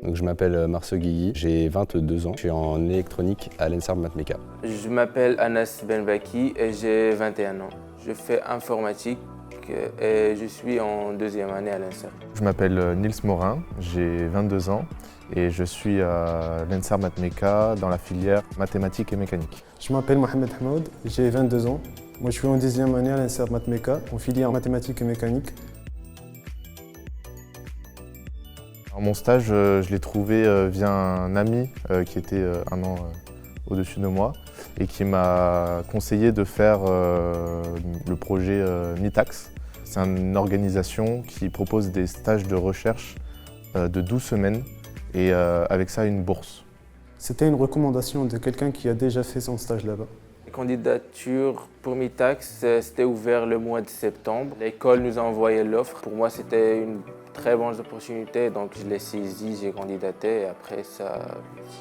Donc, je m'appelle Marceau Guigui, j'ai 22 ans, je suis en électronique à l'ENSARB Matmeka. Je m'appelle Anas Benbaki et j'ai 21 ans. Je fais informatique et je suis en deuxième année à l'ENSARB. Je m'appelle Nils Morin, j'ai 22 ans et je suis à l'ENSARB Matmeka dans la filière mathématiques et mécanique. Je m'appelle Mohamed Hamoud, j'ai 22 ans. Moi, je suis en deuxième année à l'ENSARB Matmeka, en filière mathématiques et mécanique. Alors, mon stage, je l'ai trouvé via un ami qui était un an au-dessus de moi et qui m'a conseillé de faire le projet MITAX. C'est une organisation qui propose des stages de recherche de 12 semaines et avec ça une bourse. C'était une recommandation de quelqu'un qui a déjà fait son stage là-bas. La candidature pour MITAX, c'était ouvert le mois de septembre. L'école nous a envoyé l'offre. Pour moi, c'était une très bonne opportunité, donc je l'ai saisie, j'ai candidaté et après ça,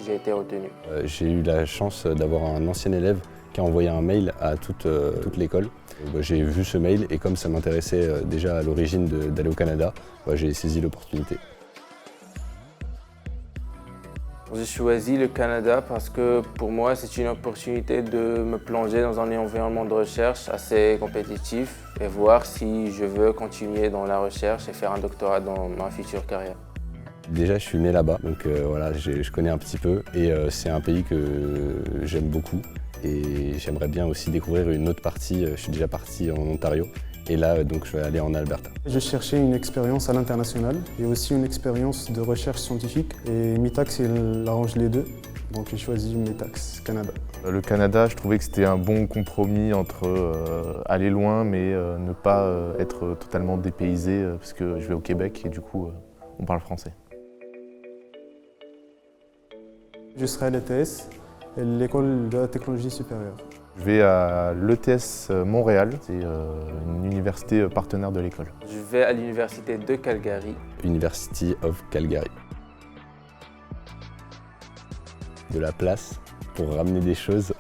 j'ai été retenu. J'ai eu la chance d'avoir un ancien élève qui a envoyé un mail à toute l'école. J'ai vu ce mail et comme ça m'intéressait déjà à l'origine d'aller au Canada, j'ai saisi l'opportunité. J'ai choisi le Canada parce que pour moi, c'est une opportunité de me plonger dans un environnement de recherche assez compétitif et voir si je veux continuer dans la recherche et faire un doctorat dans ma future carrière. Déjà, je suis né là-bas, donc voilà, je connais un petit peu et c'est un pays que j'aime beaucoup et j'aimerais bien aussi découvrir une autre partie. Je suis déjà parti en Ontario et là, donc, je vais aller en Alberta. Je cherchais une expérience à l'international et aussi une expérience de recherche scientifique. Et MITAX, il arrange les deux, donc j'ai choisi MITAX Canada. Le Canada, je trouvais que c'était un bon compromis entre aller loin mais ne pas être totalement dépaysé parce que je vais au Québec et du coup, on parle français. Je serai à l'ETS, l'école de la technologie supérieure. Je vais à l'ETS Montréal, c'est une université partenaire de l'école. Je vais à l'université de Calgary. University of Calgary. De la place pour ramener des choses.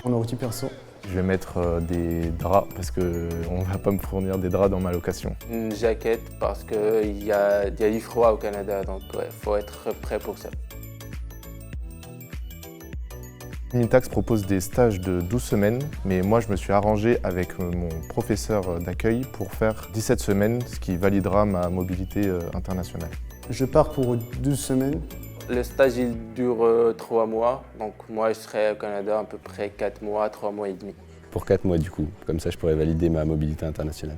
On a outil perso. Je vais mettre des draps parce qu'on ne va pas me fournir des draps dans ma location. Une jaquette parce qu'il y a du froid au Canada, donc il faut être prêt pour ça. MITAX propose des stages de 12 semaines, mais moi je me suis arrangé avec mon professeur d'accueil pour faire 17 semaines, ce qui validera ma mobilité internationale. Je pars pour 12 semaines. Le stage il dure 3 mois, donc moi je serai au Canada à peu près 4 mois, 3 mois et demi. Pour 4 mois du coup, comme ça je pourrais valider ma mobilité internationale.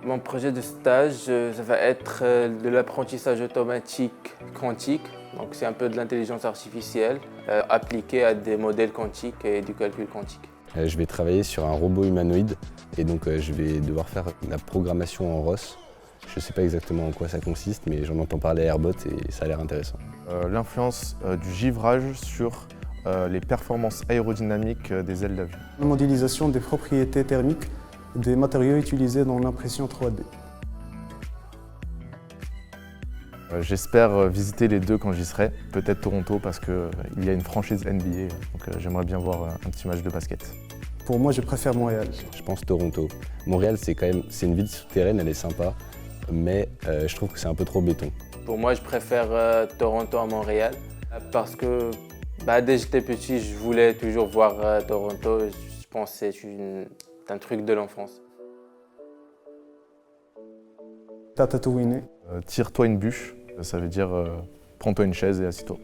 Mon projet de stage, ça va être de l'apprentissage automatique quantique. Donc c'est un peu de l'intelligence artificielle appliquée à des modèles quantiques et du calcul quantique. Je vais travailler sur un robot humanoïde et donc je vais devoir faire la programmation en ROS. Je ne sais pas exactement en quoi ça consiste, mais j'en entends parler à Airbot et ça a l'air intéressant. L'influence du givrage sur les performances aérodynamiques des ailes d'avion. La modélisation des propriétés thermiques des matériaux utilisés dans l'impression 3D. J'espère visiter les deux quand j'y serai, peut-être Toronto parce qu'il y a une franchise NBA, donc j'aimerais bien voir un petit match de basket. Pour moi, je préfère Montréal. Je pense Toronto. Montréal, c'est une ville souterraine, elle est sympa, mais je trouve que c'est un peu trop béton. Pour moi, je préfère Toronto à Montréal parce que dès que j'étais petit, je voulais toujours voir Toronto. Je pense que c'est un truc de l'enfance. T'as tatouiné. Tire-toi une bûche, ça veut dire prends-toi une chaise et assis-toi.